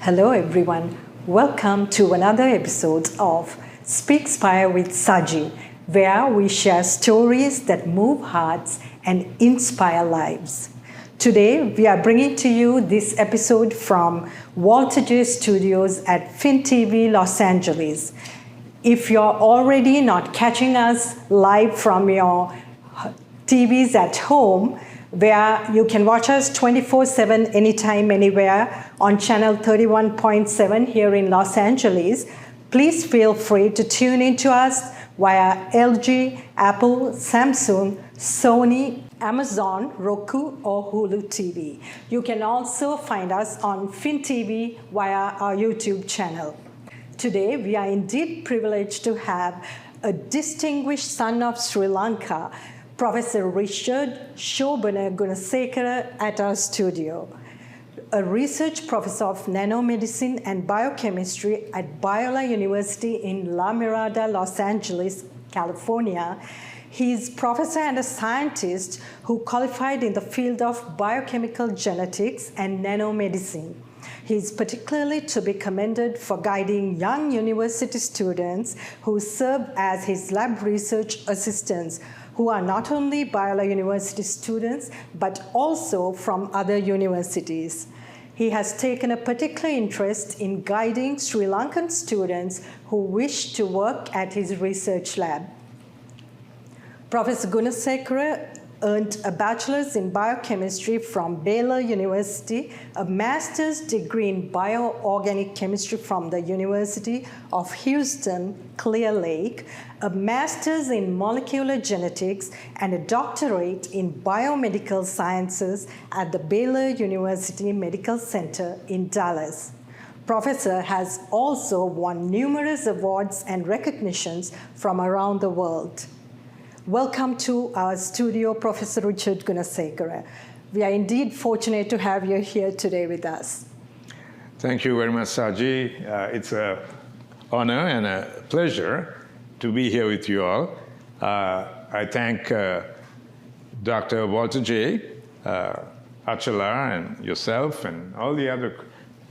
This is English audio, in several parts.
Hello everyone, welcome to another episode of Speakspire with Sajee, where we share stories that move hearts and inspire lives. Today we are bringing to you this episode from Walter J Studios at FinTV Los Angeles. If you're already not catching us live from your TVs at home, where you can watch us 24/7 anytime, anywhere on channel 31.7 here in Los Angeles, please feel free to tune into us via LG, Apple, Samsung, Sony, Amazon, Roku, or Hulu TV. You can also find us on FinTV via our YouTube channel. Today, we are indeed privileged to have a distinguished son of Sri Lanka, Professor Richard Gunasekara at our studio. A research professor of nanomedicine and biochemistry at Biola University in La Mirada, Los Angeles, California. He is professor and a scientist who qualified in the field of biochemical genetics and nanomedicine. He is particularly to be commended for guiding young university students who serve as his lab research assistants, who are not only Biola University students, but also from other universities. He has taken a particular interest in guiding Sri Lankan students who wish to work at his research lab. Professor Gunasekera earned a bachelor's in biochemistry from Baylor University, a master's degree in bioorganic chemistry from the University of Houston, Clear Lake, a master's in molecular genetics, and a doctorate in biomedical sciences at the Baylor University Medical Center in Dallas. Professor has also won numerous awards and recognitions from around the world. Welcome to our studio, Professor Richard Gunasekara. We are indeed fortunate to have you here today with us. Thank you very much, Sajee. It's an honor and a pleasure to be here with you all. I thank Dr. Walter J. Achala and yourself and all the other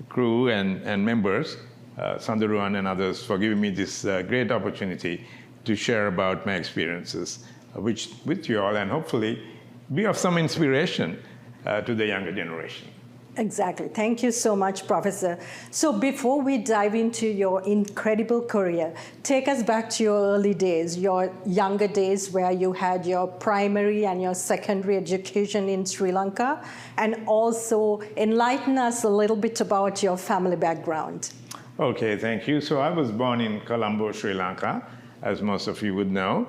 crew and members, Sandaruan and others, for giving me this great opportunity to share about my experiences with you all and hopefully be of some inspiration to the younger generation. Exactly. Thank you so much, Professor. So before we dive into your incredible career, take us back to your early days, your younger days where you had your primary and your secondary education in Sri Lanka, and also enlighten us a little bit about your family background. Okay, thank you. So I was born in Colombo, Sri Lanka, as most of you would know.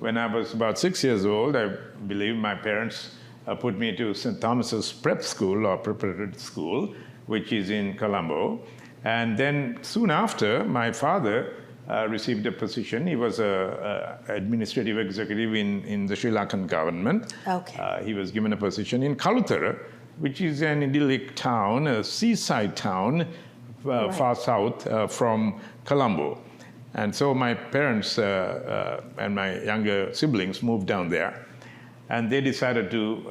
When I was about 6 years old, I believe my parents put me to St. Thomas's prep school or preparatory school, which is in Colombo. And then soon after, my father received a position. He was an administrative executive in the Sri Lankan government. Okay. He was given a position in Kalutara, which is an idyllic town, a seaside town, far south from Colombo. And so my parents and my younger siblings moved down there. And they decided to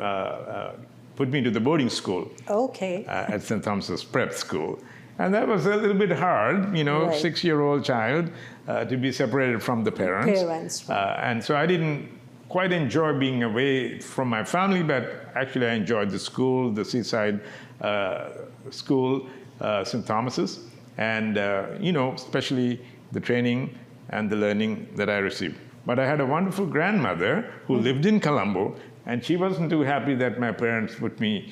put me to the boarding school. Okay. At St. Thomas's Prep School. And that was a little bit hard, you know, Right. 6-year-old child to be separated from the parents. And so I didn't quite enjoy being away from my family, but actually I enjoyed the school, the seaside school, St. Thomas's, and, you know, especially the training and the learning that I received. But I had a wonderful grandmother who lived in Colombo, and she wasn't too happy that my parents put me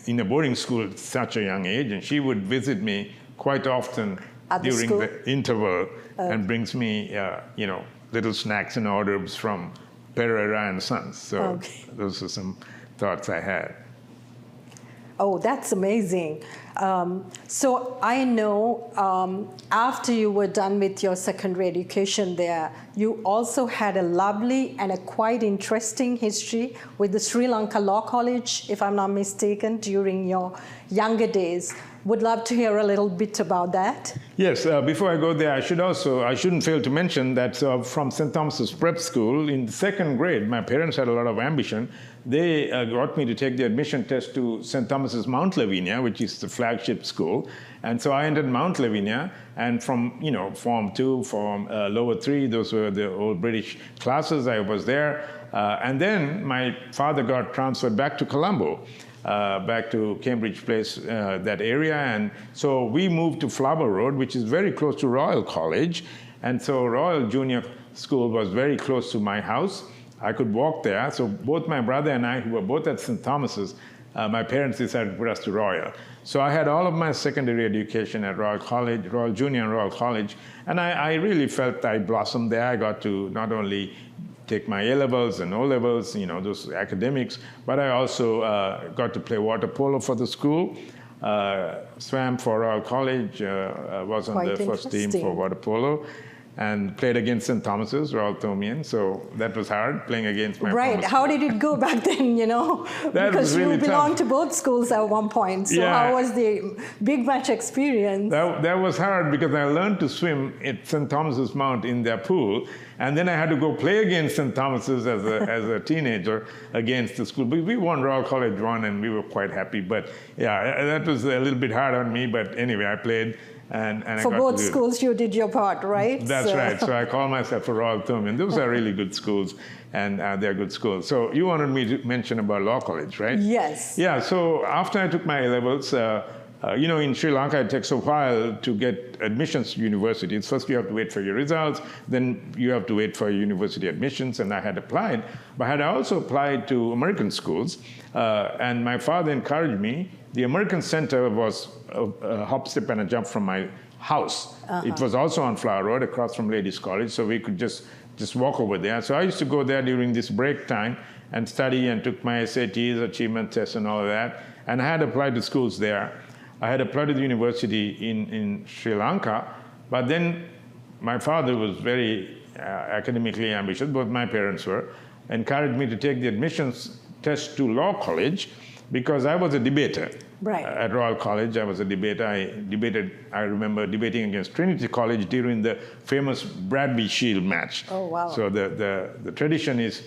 in a boarding school at such a young age, and she would visit me quite often during the interval and brings me, you know, little snacks and hors d'oeuvres from Pereira and Sons. So those are some thoughts I had. Oh, that's amazing. So I know after you were done with your secondary education there, you also had a lovely and a quite interesting history with the Sri Lanka Law College, if I'm not mistaken, during your younger days. Would love to hear a little bit about that. Yes, before I go there, I shouldn't fail to mention that from St. Thomas's Prep School in the second grade, my parents had a lot of ambition. They got me to take the admission test to St. Thomas's Mount Lavinia, which is the flagship school. And so I entered Mount Lavinia, and from, Form 2, Form Lower 3, those were the old British classes. I was there. And then my father got transferred back to Colombo. Back to Cambridge Place, that area. And so we moved to Flower Road, which is very close to Royal College. And so Royal Junior School was very close to my house. I could walk there. So both my brother and I, who were both at St. Thomas's, my parents decided to put us to Royal. So I had all of my secondary education at Royal College, Royal Junior and Royal College. And I really felt I blossomed there. I got to not only take my A-levels and O-levels, those academics, but I also got to play water polo for the school, swam for Royal College, was on the first team for water polo, and played against St. Thomas's, Royal Thomian. So that was hard, playing against my Right. How did it go back then, because really you belonged to both schools at one point. So how was the big match experience? That was hard because I learned to swim at St. Thomas's Mount in their pool. And then I had to go play against St. Thomas's as a teenager against the school. But we won, Royal College won, and we were quite happy. But yeah, that was a little bit hard on me. But anyway, I played. And for both schools, you did your part, right? That's right. So I call myself a Royal Thomian. Those are really good schools, and they're good schools. So you wanted me to mention about Law College, right? Yes. Yeah, so after I took my A-levels, in Sri Lanka, it takes a while to get admissions to universities. First, you have to wait for your results. Then you have to wait for university admissions. And I had applied. But I had also applied to American schools. And my father encouraged me. The American Center was a hop, step, and a jump from my house. It was also on Flower Road, across from Ladies College. So we could just walk over there. So I used to go there during this break time and study and took my SATs, achievement tests, and all of that. And I had applied to schools there. I had applied to the university in Sri Lanka, but then my father was very academically ambitious, both my parents were, encouraged me to take the admissions test to Law College because I was a debater. Right. At Royal College, I was a debater. I remember debating against Trinity College during the famous Bradby Shield match. Oh, wow. So the tradition is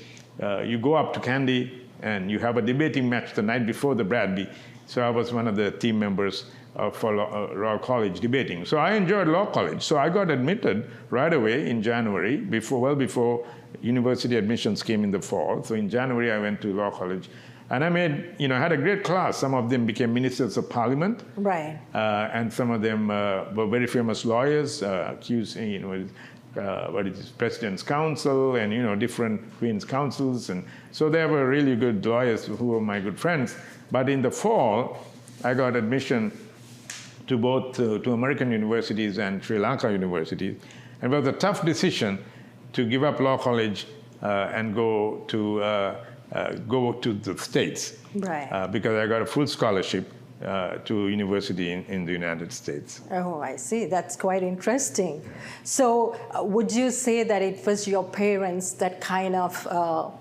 you go up to Kandy and you have a debating match the night before the Bradby. So I was one of the team members for Royal College debating. So I enjoyed Law College. So I got admitted right away in January, well before university admissions came in the fall. So in January, I went to Law College. And I had a great class. Some of them became ministers of parliament. Right. And some of them were very famous lawyers, President's Council and, different Queen's Councils. And so they were really good lawyers who were my good friends. But in the fall, I got admission to both to American universities and Sri Lanka universities. And it was a tough decision to give up Law College and go to the States. Right. Because I got a full scholarship to university in the United States. Oh, I see. That's quite interesting. So would you say that it was your parents that kind of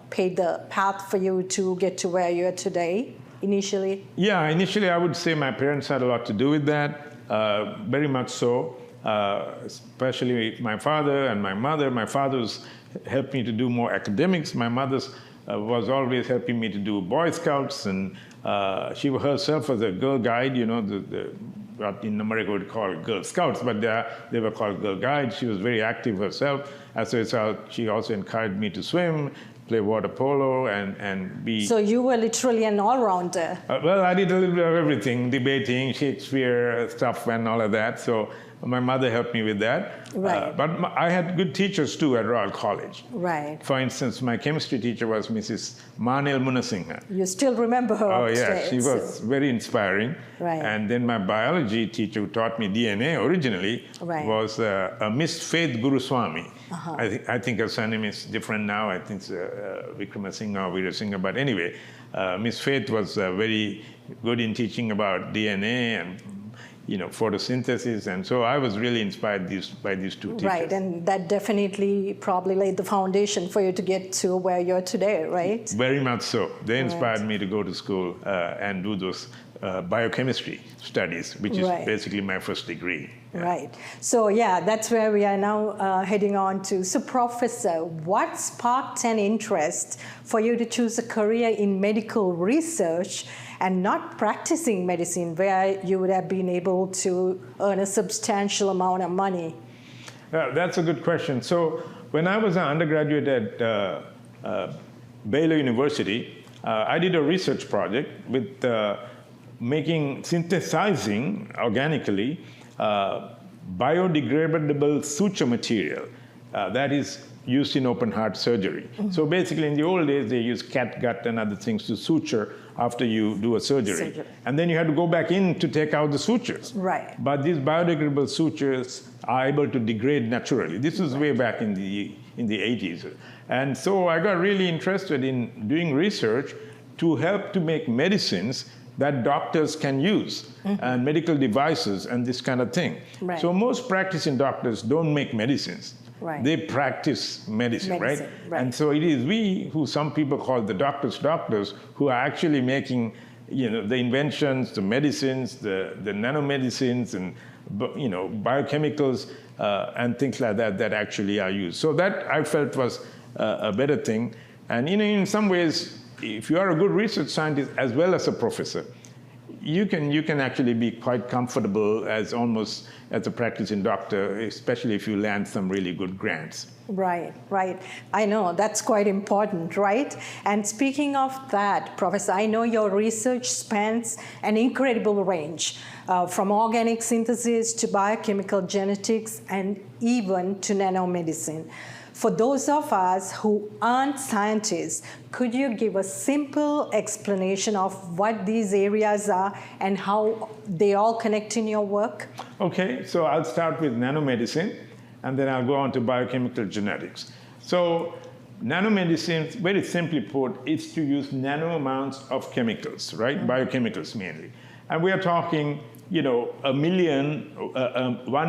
paved the path for you to get to where you are today? Initially? Yeah, initially I would say my parents had a lot to do with that, very much so, especially my father and my mother. My father's helped me to do more academics. My mother's was always helping me to do Boy Scouts, and she herself was a Girl Guide, what in America would call Girl Scouts, but they were called Girl Guides. She was very active herself. As a result, she also encouraged me to swim, play water polo, and be... So you were literally an all-rounder. Well, I did a little bit of everything, debating, Shakespeare stuff and all of that. So my mother helped me with that. Right. But I had good teachers too at Royal College. Right. For instance, my chemistry teacher was Mrs. Manil Munasinghe. You still remember her? Oh, yeah. She was very inspiring. Right. And then my biology teacher who taught me DNA originally was a Miss Faith Guruswamy. I think her surname is different now. I think it's Vikramasinghe or Veerasinghe. But anyway, Miss Faith was very good in teaching about DNA and photosynthesis, and so I was really inspired by these two teachers. Right, and that definitely probably laid the foundation for you to get to where you're today, right? Very much so. They inspired me to go to school and do those biochemistry studies, which is basically my first degree. Right. So yeah, that's where we are now heading on to. So Professor, what sparked an interest for you to choose a career in medical research and not practicing medicine, where you would have been able to earn a substantial amount of money? That's a good question. So when I was an undergraduate at Baylor University, I did a research project with synthesizing organically biodegradable suture material that is used in open heart surgery. So basically in the old days they used cat gut and other things to suture after you do a surgery. And then you had to go back in to take out the sutures. Right. But these biodegradable sutures are able to degrade naturally. This was way back in the 80s. And so I got really interested in doing research to help to make medicines that doctors can use, and medical devices and this kind of thing. Right. So most practicing doctors don't make medicines. Right. They practice medicine, right? And so it is we who some people call the doctors, who are actually making, the inventions, the medicines, the nanomedicines, and biochemicals and things like that that actually are used. So that I felt was a better thing. And in some ways, if you are a good research scientist as well as a professor, you can actually be quite comfortable as a practicing doctor, especially if you land some really good grants. Right. I know, that's quite important, right? And speaking of that, Professor, I know your research spans an incredible range, from organic synthesis to biochemical genetics and even to nanomedicine. For those of us who aren't scientists, could you give a simple explanation of what these areas are and how they all connect in your work? Okay, so I'll start with nanomedicine, and then I'll go on to biochemical genetics. So nanomedicine, very simply put, is to use nano amounts of chemicals, right? Biochemicals mainly. And we are talking, 1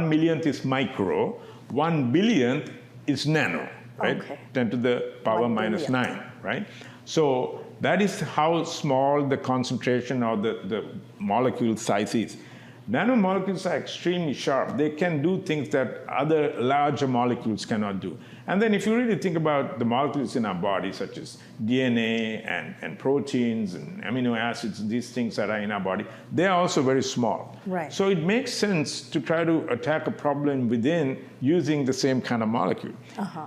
millionth is micro, 1 billionth is nano, right? 10 to the power minus 9, right? So that is how small the concentration or the molecule size is. Nanomolecules are extremely sharp. They can do things that other larger molecules cannot do. And then if you really think about the molecules in our body, such as DNA and proteins and amino acids, these things that are in our body, they are also very small. Right. So it makes sense to try to attack a problem within using the same kind of molecule.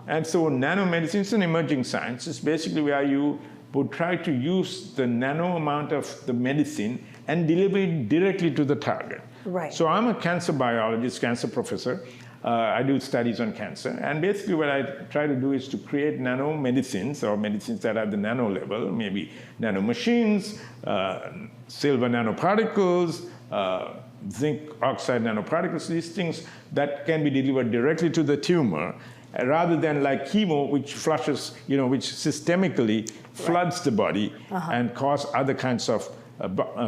And so nanomedicine is an emerging science. It's basically where you would try to use the nano amount of the medicine and deliver it directly to the target. Right. So I'm a cancer biologist, cancer professor. I do studies on cancer. And basically what I try to do is to create nanomedicines, or medicines that are at the nano level, maybe nanomachines, silver nanoparticles, zinc oxide nanoparticles, these things that can be delivered directly to the tumor, rather than like chemo, which flushes, which systemically floods the body and cause other kinds of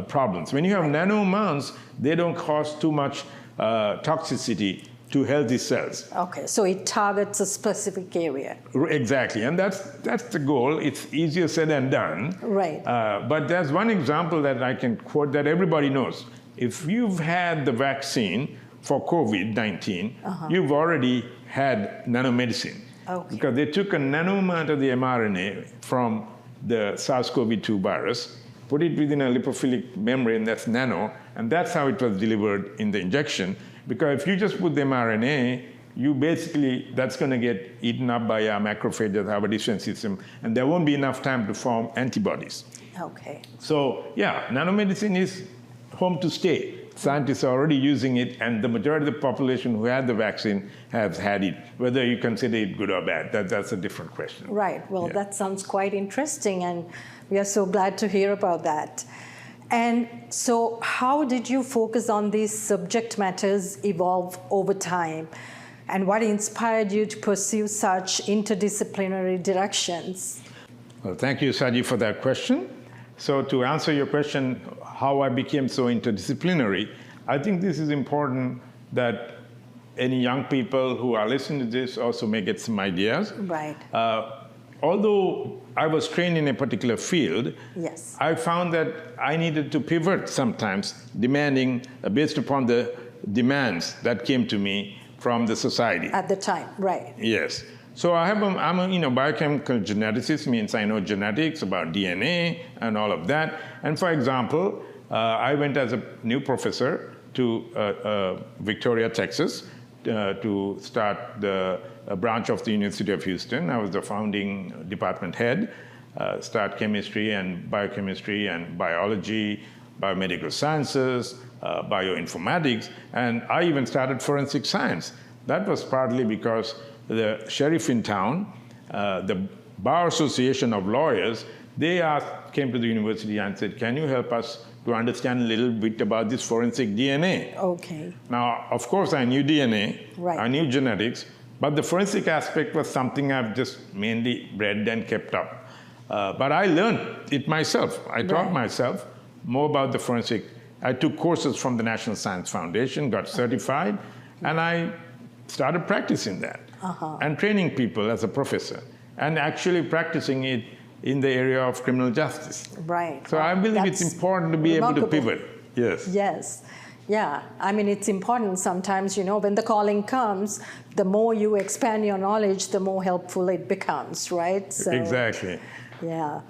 problems. When you have nano amounts, they don't cause too much toxicity to healthy cells. Okay, so it targets a specific area. Exactly, and that's the goal. It's easier said than done. Right. But there's one example that I can quote that everybody knows. If you've had the vaccine for COVID-19, you've already had nanomedicine. Okay. Because they took a nano amount of the mRNA from the SARS-CoV-2 virus, put it within a lipophilic membrane that's nano, and that's how it was delivered in the injection. Because if you just put the mRNA, that's going to get eaten up by our macrophages, our defense system, and there won't be enough time to form antibodies. Okay. So yeah, nanomedicine is home to stay. Scientists are already using it, and the majority of the population who had the vaccine has had it. Whether you consider it good or bad, that's a different question. Right. Well, that sounds quite interesting, and we are so glad to hear about that. And so how did you focus on these subject matters evolve over time? And what inspired you to pursue such interdisciplinary directions? Well, thank you, Sajee, for that question. So to answer your question, how I became so interdisciplinary, I think this is important that any young people who are listening to this also may get some ideas. Right. although I was trained in a particular field, yes, I found that I needed to pivot sometimes, based upon the demands that came to me from the society. At the time, right. Yes. So I'm a biochemical geneticist, means I know genetics about DNA and all of that. And for example, I went as a new professor to Victoria, Texas, to start a branch of the University of Houston. I was the founding department head, start chemistry and biochemistry and biology, biomedical sciences, bioinformatics, and I even started forensic science. That was partly because the sheriff in town, the Bar Association of Lawyers, they came to the university and said, can you help us to understand a little bit about this forensic DNA? Okay. Now, of course, I knew DNA, right. I knew genetics, but the forensic aspect was something I've just mainly read and kept up. But I learned it myself. I taught myself more about the forensic. I took courses from the National Science Foundation, got certified, and I started practicing that and training people as a professor and actually practicing it in the area of criminal justice. Right. So I believe it's important to be able to pivot. Yes. Yes. Yeah. I mean, it's important sometimes, when the calling comes, the more you expand your knowledge, the more helpful it becomes, right? So, exactly. Yeah.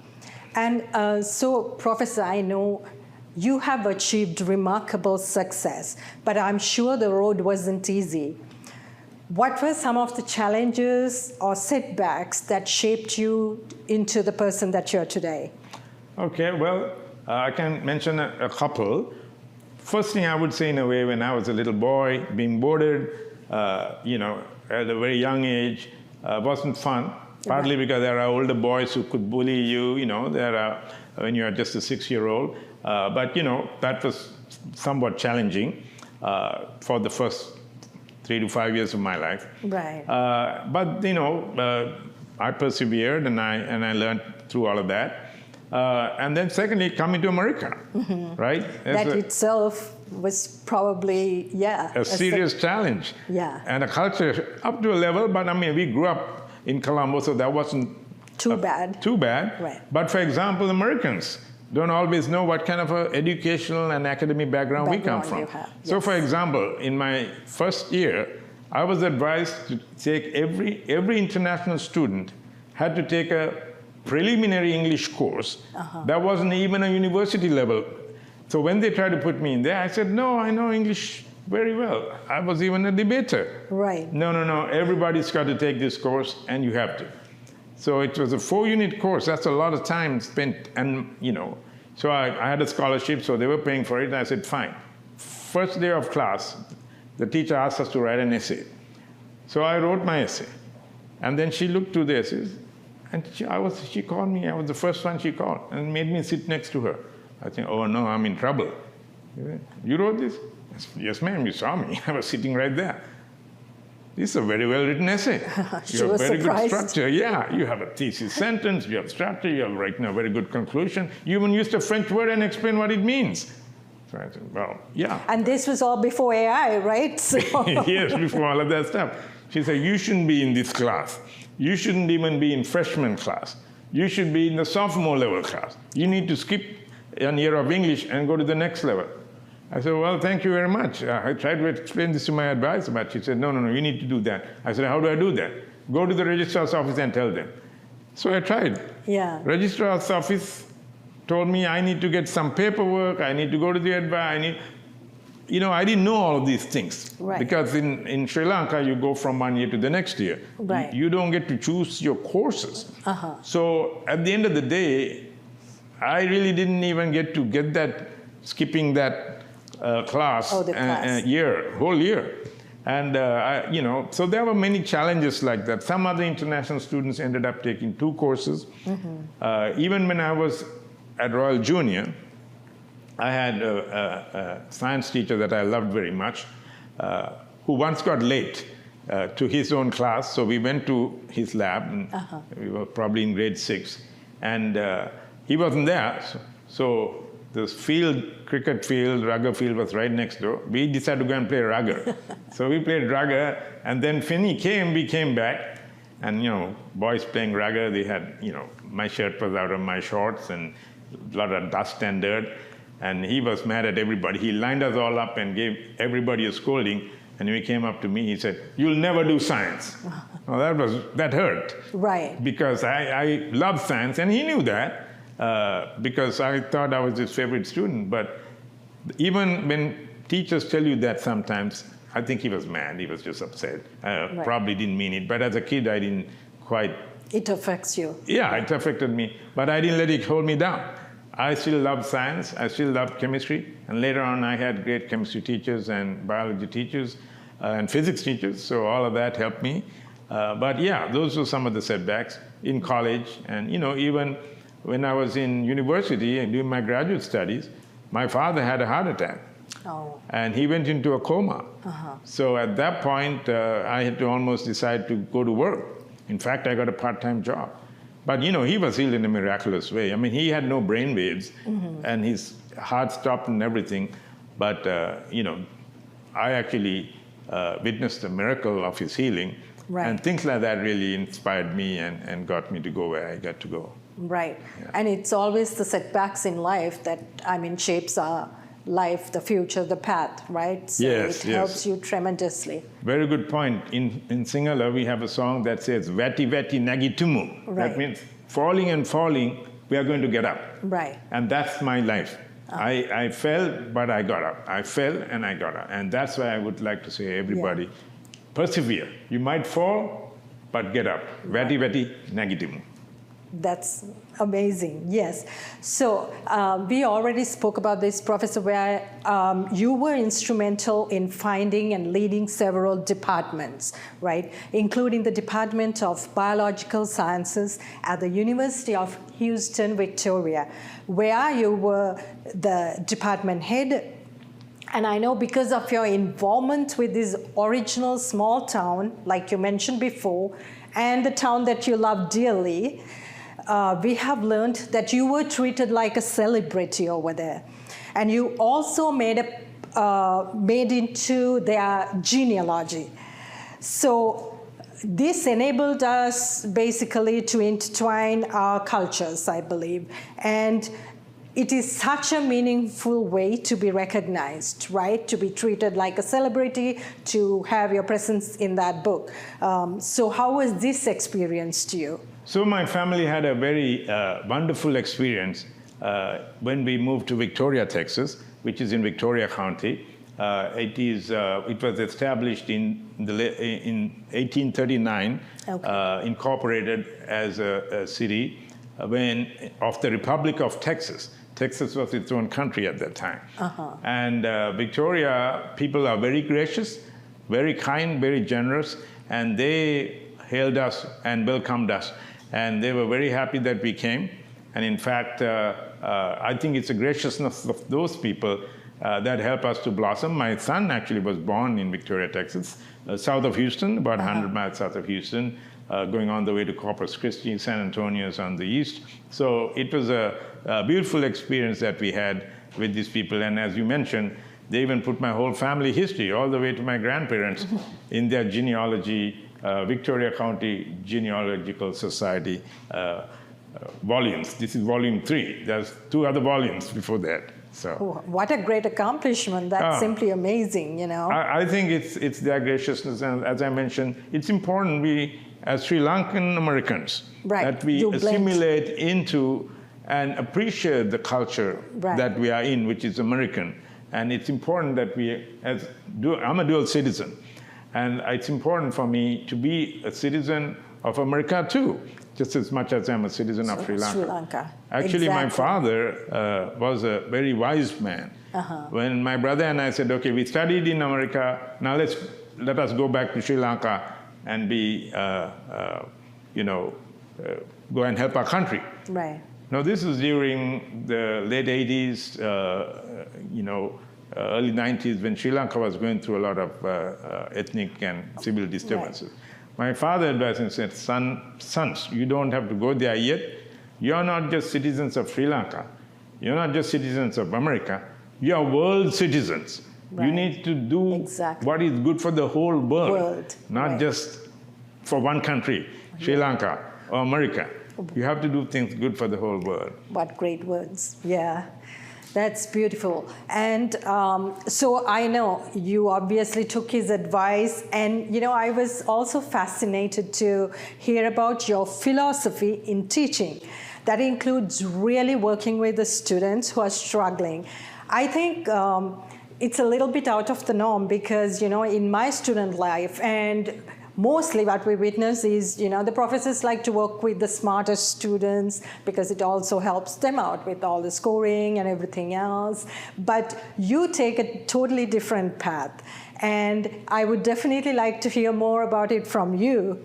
And so, Professor, I know you have achieved remarkable success, but I'm sure the road wasn't easy. What were some of the challenges or setbacks that shaped you into the person that you're today? Okay, well, I can mention a couple. First thing I would say, in a way, when I was a little boy, being boarded, at a very young age, wasn't fun. Partly because there are older boys who could bully you, when you are just a 6-year-old. But, that was somewhat challenging for the first 3 to 5 years of my life. Right. But I persevered and I learned through all of that. And then secondly, coming to America, right? That itself was probably, a serious challenge. Yeah. And a culture up to a level, but I mean, we grew up in Colombo, so that wasn't too bad. Too bad. Right. But for example, Americans don't always know what kind of an educational and academic background we come from. So for example, in my first year, I was advised to take every international student had to take a preliminary English course that wasn't even a university level. So when they tried to put me in there, I said, no, I know English very well. I was even a debater. Right. No, everybody's got to take this course and you have to. So it was a 4-unit course. That's a lot of time spent, and so I had a scholarship, so they were paying for it, and I said, fine. First day of class, the teacher asked us to write an essay. So I wrote my essay, and then she looked through the essays, and she called me. I was the first one she called, and made me sit next to her. I think, oh no, I'm in trouble. You wrote this? I said, yes, ma'am, you saw me. I was sitting right there. This is a very well-written essay. You have very good structure. Yeah, you have a thesis sentence, you have structure, you have written a very good conclusion. You even used a French word and explained what it means. So I said, well, yeah. And this was all before AI, right? So yes, before all of that stuff. She said, you shouldn't be in this class. You shouldn't even be in freshman class. You should be in the sophomore level class. You need to skip a year of English and go to the next level. I said, well, thank you very much. I tried to explain this to my advisor, but she said, no, you need to do that. I said, how do I do that? Go to the registrar's office and tell them. So I tried. Yeah. Registrar's office told me I need to get some paperwork, I need to go to the advisor, I didn't know all of these things. Right. Because in Sri Lanka, you go from one year to the next year. Right. You don't get to choose your courses. So at the end of the day, I really didn't even get to get that, skipping that class, whole year. And, so there were many challenges like that. Some other international students ended up taking 2 courses. Even when I was at Royal Junior, I had a science teacher that I loved very much, who once got late to his own class. So we went to his lab, and we were probably in grade 6. And he wasn't there. So the cricket field, rugger field was right next door. We decided to go and play rugger. So we played rugger, and then Finny came, we came back, And, boys playing rugger, they had, my shirt was out of my shorts and a lot of dust and dirt. And he was mad at everybody. He lined us all up and gave everybody a scolding. And when he came up to me, he said, "You'll never do science." Well, that hurt. Right. Because I love science, and he knew that because I thought I was his favorite student. But even when teachers tell you that sometimes, I think he was mad. He was just upset. Right. Probably didn't mean it. But as a kid, I didn't quite... It affects you. Yeah, it affected me. But I didn't let it hold me down. I still loved science. I still loved chemistry. And later on, I had great chemistry teachers and biology teachers and physics teachers. So all of that helped me. But yeah, those were some of the setbacks in college. And, even when I was in university and doing my graduate studies, my father had a heart attack. Oh. And he went into a coma. So at that point, I had to almost decide to go to work. In fact, I got a part-time job. But, he was healed in a miraculous way. I mean, he had no brain waves, and his heart stopped and everything. But, I actually witnessed the miracle of his healing. Right. And things like that really inspired me and got me to go where I got to go. Right. Yeah. And it's always the setbacks in life that, shapes our life, the future, the path, right? So yes, it helps you tremendously. Very good point. In Sinhala, we have a song that says, "Vati vati nagitumu." Right. That means falling and falling, we are going to get up. Right. And that's my life. I fell, but I got up. I fell and I got up. And that's why I would like to say, everybody, persevere. You might fall, but get up. Vati vati nagitumu. That's amazing, yes. So we already spoke about this, Professor, where you were instrumental in finding and leading several departments, right? Including the Department of Biological Sciences at the University of Houston, Victoria, where you were the department head. And I know because of your involvement with this original small town, like you mentioned before, and the town that you love dearly, we have learned that you were treated like a celebrity over there. And you also made into their genealogy. So this enabled us basically to intertwine our cultures, I believe. And it is such a meaningful way to be recognized, right? To be treated like a celebrity, to have your presence in that book. So how was this experience to you? So my family had a very wonderful experience when we moved to Victoria, Texas, which is in Victoria County. It was established in 1839, incorporated as a city of the Republic of Texas. Texas was its own country at that time. And Victoria, people are very gracious, very kind, very generous, and they hailed us and welcomed us. And they were very happy that we came. And in fact, I think it's the graciousness of those people that helped us to blossom. My son actually was born in Victoria, Texas, south of Houston, about 100 miles south of Houston, going on the way to Corpus Christi. San Antonio is on the east. So it was a beautiful experience that we had with these people. And as you mentioned, they even put my whole family history all the way to my grandparents in their genealogy, Victoria County Genealogical Society volumes. This is volume 3. There's 2 other volumes before that. So what a great accomplishment. That's simply amazing, I think it's their graciousness. And as I mentioned, it's important we, as Sri Lankan Americans, that we assimilate into and appreciate the culture that we are in, which is American. And it's important that I'm a dual citizen. And it's important for me to be a citizen of America too, just as much as I'm a citizen of Sri Lanka. Actually, my father was a very wise man. When my brother and I said, okay, we studied in America, now let us go back to Sri Lanka and be, go and help our country. Right. Now, this is during the late 80s, early 90s, when Sri Lanka was going through a lot of ethnic and civil disturbances. My father advised and said, sons, you don't have to go there yet. You're not just citizens of Sri Lanka. You're not just citizens of America. You are world citizens. You need to do what is good for the whole world, not just for one country. Sri Lanka, or America. You have to do things good for the whole world. What great words. Yeah. That's beautiful. And so I know you obviously took his advice, and I was also fascinated to hear about your philosophy in teaching. That includes really working with the students who are struggling. I think it's a little bit out of the norm because, in my student life, and mostly what we witness is, the professors like to work with the smartest students because it also helps them out with all the scoring and everything else. But you take a totally different path. And I would definitely like to hear more about it from you.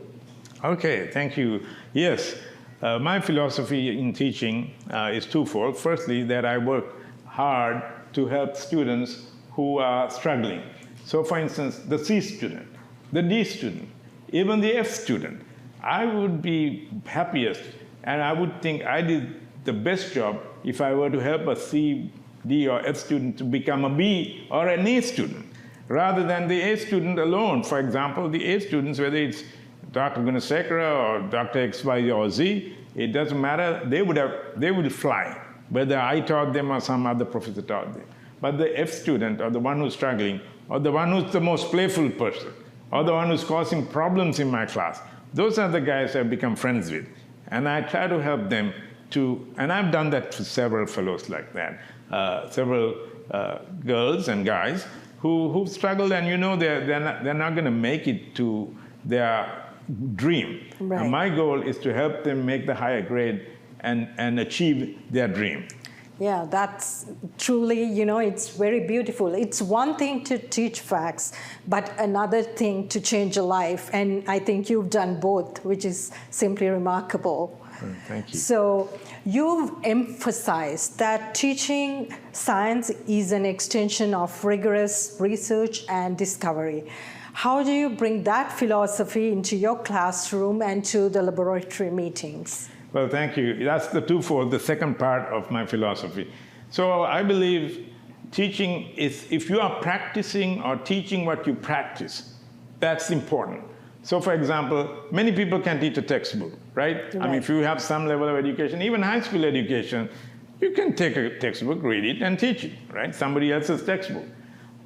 Okay, thank you. Yes, my philosophy in teaching is twofold. Firstly, that I work hard to help students who are struggling. So for instance, the C student, the D student, even the F student, I would be happiest and I would think I did the best job if I were to help a C, D, or F student to become a B or an A student, rather than the A student alone. For example, the A students, whether it's Dr. Gunasekera or Dr. X, Y, or Z, it doesn't matter, they would fly, whether I taught them or some other professor taught them. But the F student, or the one who's struggling, or the one who's the most playful person, or the one who's causing problems in my class, those are the guys I've become friends with. And I try to help them to, and I've done that to several fellows like that, several girls and guys who've struggled, and they're not going to make it to their dream. Right. And my goal is to help them make the higher grade and achieve their dream. Yeah, that's truly, it's very beautiful. It's one thing to teach facts, but another thing to change a life. And I think you've done both, which is simply remarkable. Thank you. So you've emphasized that teaching science is an extension of rigorous research and discovery. How do you bring that philosophy into your classroom and to the laboratory meetings? Well, thank you. That's the twofold, the second part of my philosophy. So I believe teaching is, if you are practicing or teaching what you practice, that's important. So for example, many people can teach a textbook, right? I mean, if you have some level of education, even high school education, you can take a textbook, read it, and teach it, right? Somebody else's textbook.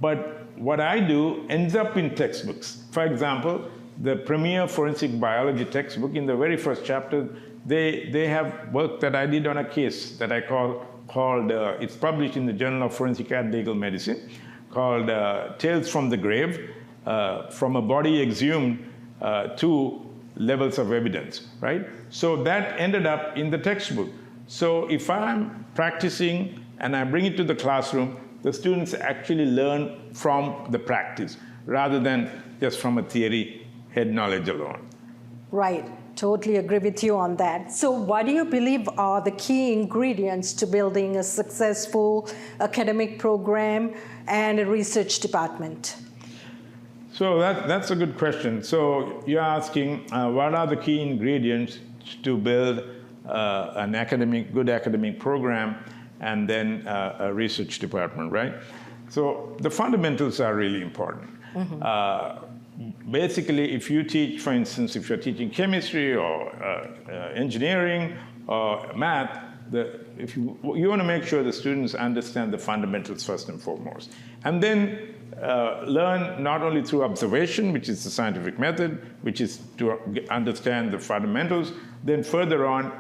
But what I do ends up in textbooks. For example, the premier forensic biology textbook, in the very first chapter, they have work that I did on a case that I called, it's published in the Journal of Forensic and Legal Medicine, called Tales from the Grave, from a body exhumed to levels of evidence, right? So that ended up in the textbook. So if I'm practicing and I bring it to the classroom, the students actually learn from the practice rather than just from a theory, head knowledge alone. Right. Totally agree with you on that. So what do you believe are the key ingredients to building a successful academic program and a research department? So that's a good question. So you're asking what are the key ingredients to build an good academic program and then a research department, right? So the fundamentals are really important. Mm-hmm. Basically, if you teach, for instance, if you're teaching chemistry or engineering or math, you want to make sure the students understand the fundamentals first and foremost. And then learn not only through observation, which is the scientific method, which is to understand the fundamentals, then further on,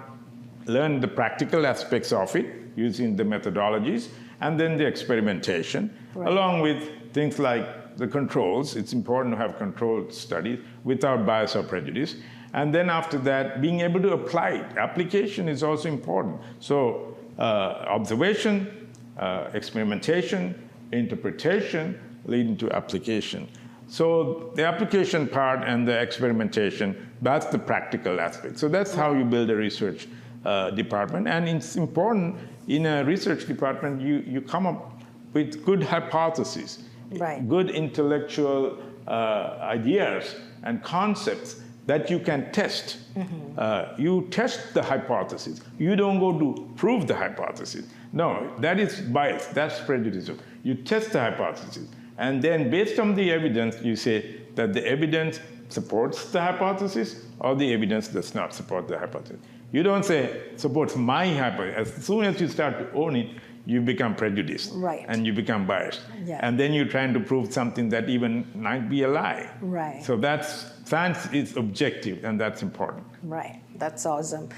learn the practical aspects of it using the methodologies, and then the experimentation, along with things like the controls. It's important to have controlled studies without bias or prejudice. And then after that, being able to apply it. Application is also important. So observation, experimentation, interpretation, leading to application. So the application part and the experimentation, that's the practical aspect. So that's how you build a research department. And it's important in a research department, you come up with good hypotheses. Right. Good intellectual ideas and concepts that you can test. Mm-hmm. You test the hypothesis. You don't go to prove the hypothesis. No, that is bias, that's prejudicial. You test the hypothesis, and then based on the evidence, you say that the evidence supports the hypothesis or the evidence does not support the hypothesis. You don't say, supports my hypothesis. As soon as you start to own it, you become prejudiced. Right. And you become biased. Yeah. And then you're trying to prove something that even might be a lie. Right. So science is objective, and that's important. Right. That's awesome.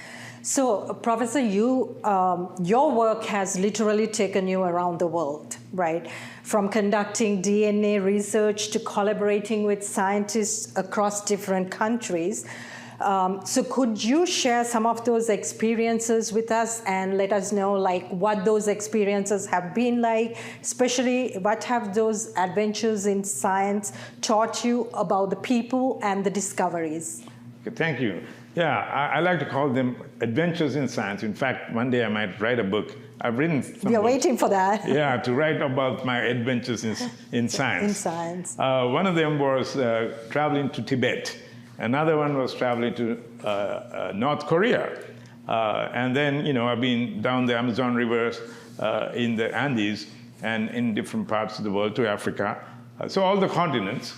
So, Professor, your work has literally taken you around the world, right? From conducting DNA research to collaborating with scientists across different countries. So could you share some of those experiences with us and let us know like what those experiences have been like, especially what have those adventures in science taught you about the people and the discoveries? Okay, thank you. Yeah, I like to call them adventures in science. In fact, one day I might write a book. I've written some We are books. waiting for that. Yeah, to write about my adventures in science. In science. One of them was traveling to Tibet. Another one was traveling to North Korea. And then, I've been down the Amazon rivers in the Andes and in different parts of the world to Africa. So all the continents,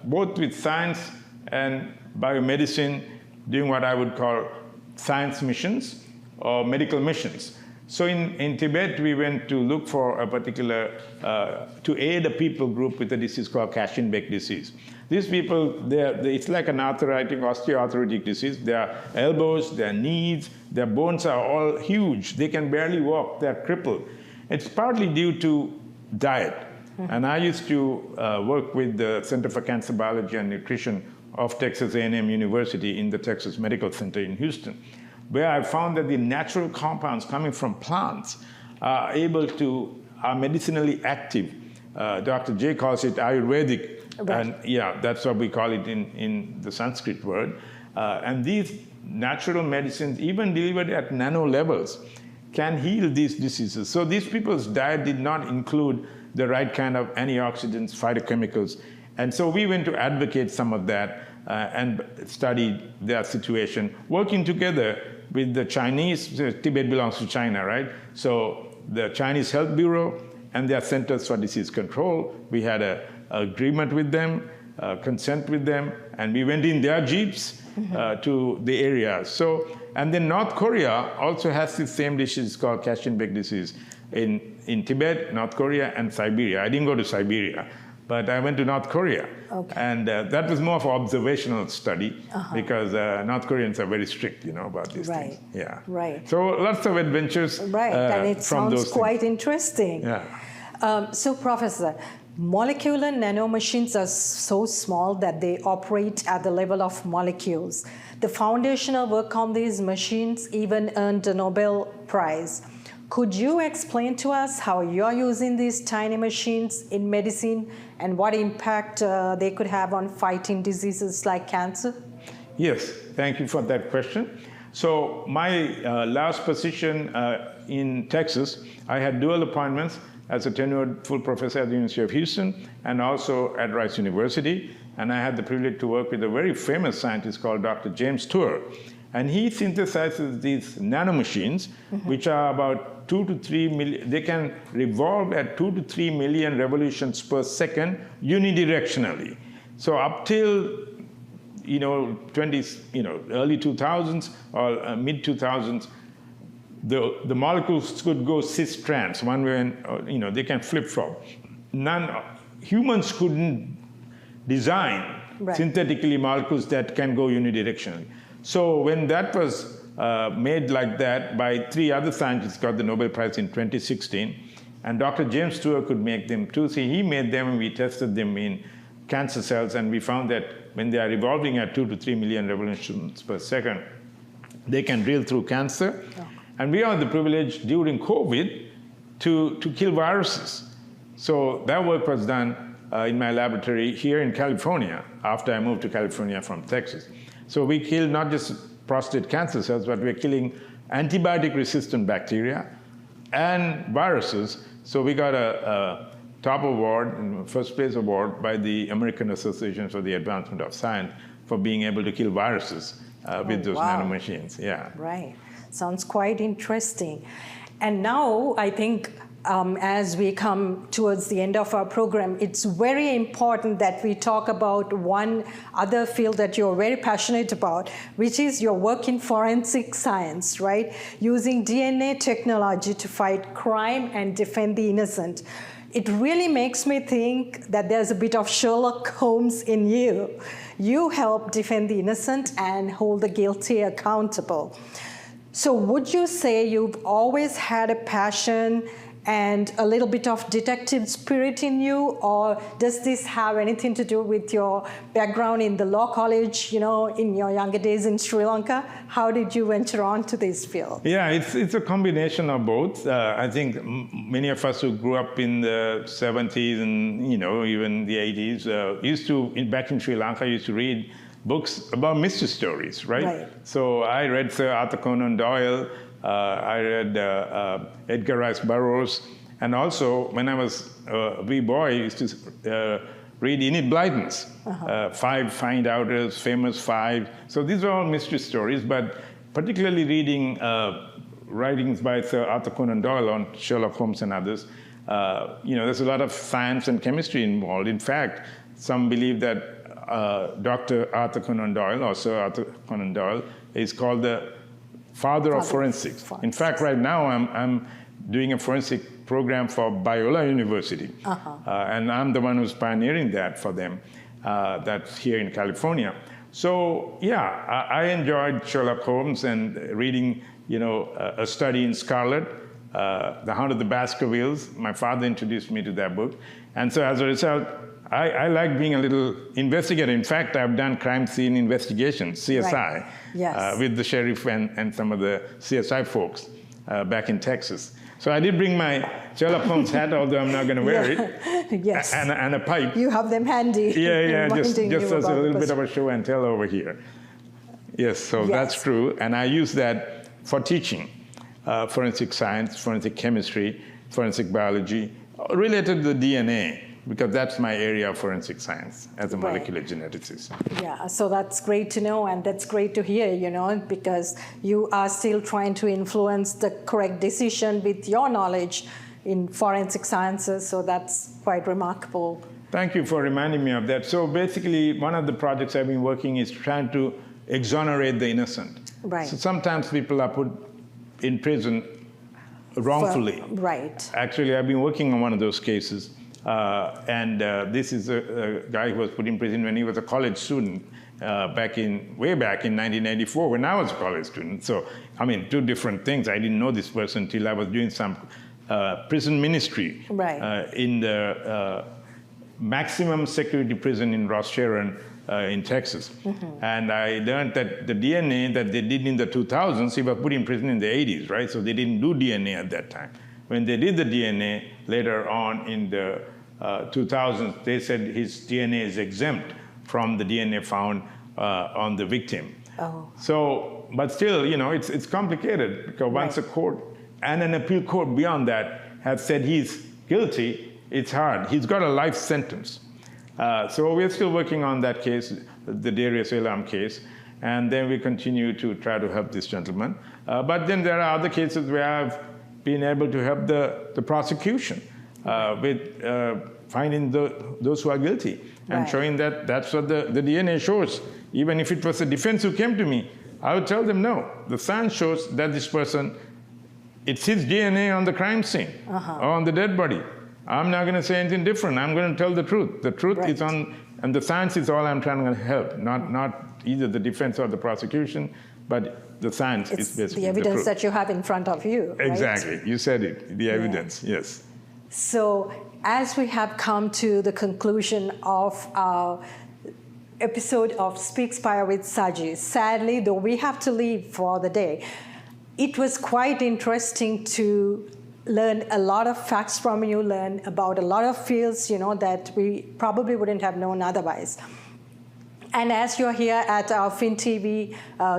both with science and biomedicine, doing what I would call science missions or medical missions. So in Tibet, we went to look for a particular, to aid a people group with a disease called Kashin-Beck disease. These people, it's like an osteoarthritic disease. Their elbows, their knees, their bones are all huge. They can barely walk, they're crippled. It's partly due to diet. Mm-hmm. And I used to work with the Center for Cancer Biology and Nutrition of Texas A&M University in the Texas Medical Center in Houston, where I found that the natural compounds coming from plants are medicinally active. Dr. J calls it Ayurvedic, right. And yeah, that's what we call it in the Sanskrit word. And these natural medicines, even delivered at nano levels, can heal these diseases. So these people's diet did not include the right kind of antioxidants, phytochemicals. And so we went to advocate some of that and studied their situation, working together with the Chinese. Tibet belongs to China, right? So the Chinese Health Bureau and their Centers for Disease Control, we had an agreement with them, consent with them, and we went in their jeeps to the area. So, and then North Korea also has the same disease called Kashin-Beck disease in Tibet, North Korea, and Siberia. I didn't go to Siberia, but I went to North Korea. Okay. And that was more of an observational study because North Koreans are very strict, about these things. Yeah. Right. So lots of adventures. Right, and it sounds quite interesting. Yeah. So, Professor, molecular nanomachines are so small that they operate at the level of molecules. The foundational work on these machines even earned a Nobel Prize. Could you explain to us how you're using these tiny machines in medicine and what impact they could have on fighting diseases like cancer? Yes, thank you for that question. So my last position in Texas, I had dual appointments as a tenured full professor at the University of Houston and also at Rice University. And I had the privilege to work with a very famous scientist called Dr. James Tour. And he synthesizes these nanomachines, which are about 2 to 3 million, they can revolve at 2 to 3 million revolutions per second unidirectionally. So up till, early 2000s or mid 2000s, the molecules could go cis trans, one way, and they can flip flop. Humans couldn't design synthetically molecules that can go unidirectionally. So when that was made like that by 3 other scientists, got the Nobel Prize in 2016, and Dr. James Stewart could make them too. So he made them and we tested them in cancer cells, and we found that when they are evolving at 2 to 3 million revolutions per second, they can drill through cancer. Oh. And we had the privilege during COVID to kill viruses. So that work was done in my laboratory here in California after I moved to California from Texas. So we killed not just prostate cancer cells, but we're killing antibiotic-resistant bacteria and viruses. So we got a top award, first place award by the American Association for the Advancement of Science for being able to kill viruses with those nanomachines. Yeah. Right. Sounds quite interesting. And now I think as we come towards the end of our program, it's very important that we talk about one other field that you're very passionate about, which is your work in forensic science, right? Using DNA technology to fight crime and defend the innocent. It really makes me think that there's a bit of Sherlock Holmes in you. You help defend the innocent and hold the guilty accountable. So would you say you've always had a passion and a little bit of detective spirit in you, or does this have anything to do with your background in the law college, in your younger days in Sri Lanka? How did you venture on to this field? Yeah, it's a combination of both. I think many of us who grew up in the 70s and, even the 80s, back in Sri Lanka, used to read books about mystery stories, right? So I read Sir Arthur Conan Doyle, I read Edgar Rice Burroughs, and also when I was a wee boy, I used to read Enid Blyton's Five Find Outers, Famous Five. So these are all mystery stories, but particularly reading writings by Sir Arthur Conan Doyle on Sherlock Holmes and others, there's a lot of science and chemistry involved. In fact, some believe that Dr. Arthur Conan Doyle, or Sir Arthur Conan Doyle, is called the father of forensics. In fact, right now I'm doing a forensic program for Biola University, and I'm the one who's pioneering that for them. That's here in California. So yeah, I enjoyed Sherlock Holmes and reading, A Study in Scarlet, The Hound of the Baskervilles. My father introduced me to that book, and so as a result, I like being a little investigator. In fact, I've done crime scene investigations, CSI, with the sheriff and some of the CSI folks back in Texas. So I did bring my Sherlock Holmes hat, although I'm not going to wear it, yes, and a pipe. You have them handy. Yeah, just as a little bit of a show and tell over here. Yes, so that's true, and I use that for teaching forensic science, forensic chemistry, forensic biology, related to the DNA. Because that's my area of forensic science as a molecular geneticist. Yeah, so that's great to know, and that's great to hear, because you are still trying to influence the correct decision with your knowledge in forensic sciences, so that's quite remarkable. Thank you for reminding me of that. So basically, one of the projects I've been working is trying to exonerate the innocent. Right. So sometimes people are put in prison wrongfully. Actually, I've been working on one of those cases. This is a guy who was put in prison when he was a college student way back in 1984 when I was a college student. So, two different things. I didn't know this person until I was doing some prison ministry in the maximum security prison in Ross Sharon in Texas. And I learned that the DNA that they did in the 2000s, he was put in prison in the 80s, right? So they didn't do DNA at that time. When they did the DNA later on in the 2000s, they said his DNA is exempt from the DNA found on the victim. So, but still, it's complicated because once a court and an appeal court beyond that have said he's guilty, it's hard. He's got a life sentence. So we're still working on that case, the Darius Elam case, and then we continue to try to help this gentleman. But then there are other cases where I've been able to help the prosecution with finding those who are guilty and showing that that's what the DNA shows. Even if it was the defense who came to me, I would tell them, no, the science shows that this person, it's his DNA on the crime scene or on the dead body. I'm not going to say anything different. I'm going to tell the truth. The truth is on, and the science is all I'm trying to help, not either the defense or the prosecution, but the science is basically the evidence the that you have in front of you. Exactly. You said it, the evidence, yes. So as we have come to the conclusion of our episode of Speakspire with Sajee, sadly, though we have to leave for the day, it was quite interesting to learn a lot of facts from you, learn about a lot of fields, that we probably wouldn't have known otherwise. And as you're here at our FinTV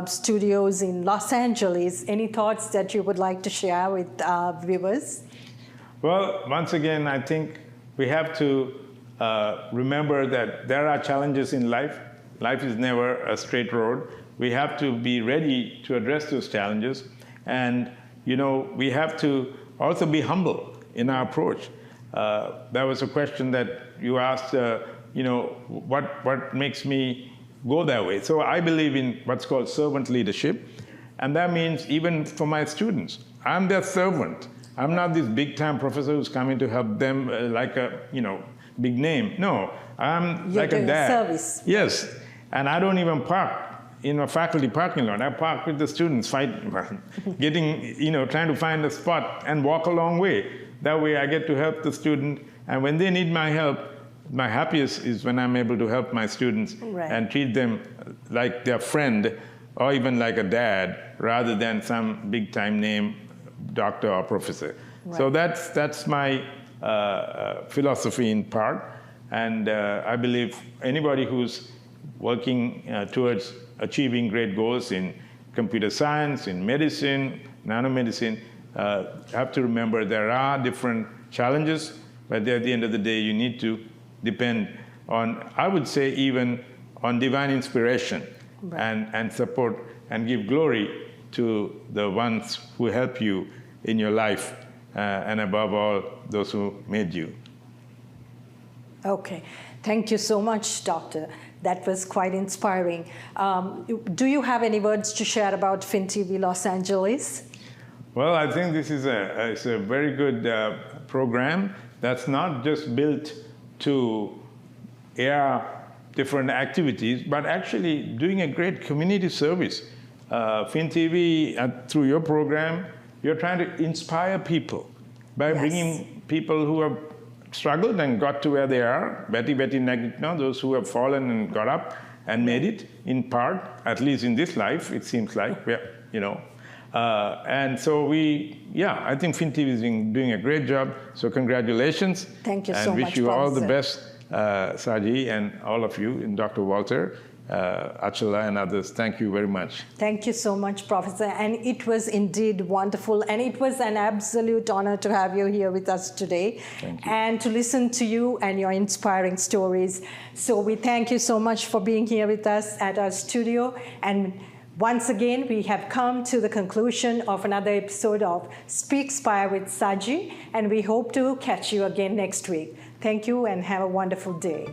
studios in Los Angeles, any thoughts that you would like to share with our viewers? Well, once again, I think we have to remember that there are challenges in life. Life is never a straight road. We have to be ready to address those challenges. And, we have to also be humble in our approach. There was a question that you asked, what makes me go that way? So I believe in what's called servant leadership, and that means even for my students, I'm their servant. I'm not this big-time professor who's coming to help them like a, big name. No, I'm like a dad. Service. Yes, and I don't even park in a faculty parking lot. I park with the students, trying to find a spot and walk a long way. That way I get to help the student, and when they need my help, my happiest is when I'm able to help my students and treat them like their friend or even like a dad rather than some big-time name doctor or professor. Right. So that's my philosophy in part, and I believe anybody who's working towards achieving great goals in computer science, in medicine, nanomedicine, have to remember there are different challenges, but at the end of the day, you need to depend on, I would say, even on divine inspiration and support and give glory to the ones who help you in your life, and above all, those who made you. Okay. Thank you so much, Doctor. That was quite inspiring. Do you have any words to share about FinTV Los Angeles? Well, I think this is a very good program that's not just built to air different activities, but actually doing a great community service. FinTV, through your program, you're trying to inspire people by bringing people who have struggled and got to where they are, those who have fallen and got up and made it, in part, at least in this life, it seems like, and so I think FinTV is doing a great job, so congratulations. Thank you so much, And wish you all the best, Sajee, and all of you, and Dr. Walter, Achala and others. Thank you very much. Thank you so much, Professor. And it was indeed wonderful. And it was an absolute honor to have you here with us today. Thank you. And to listen to you and your inspiring stories. So we thank you so much for being here with us at our studio. And once again, we have come to the conclusion of another episode of Speakspire with Sajee. And we hope to catch you again next week. Thank you and have a wonderful day.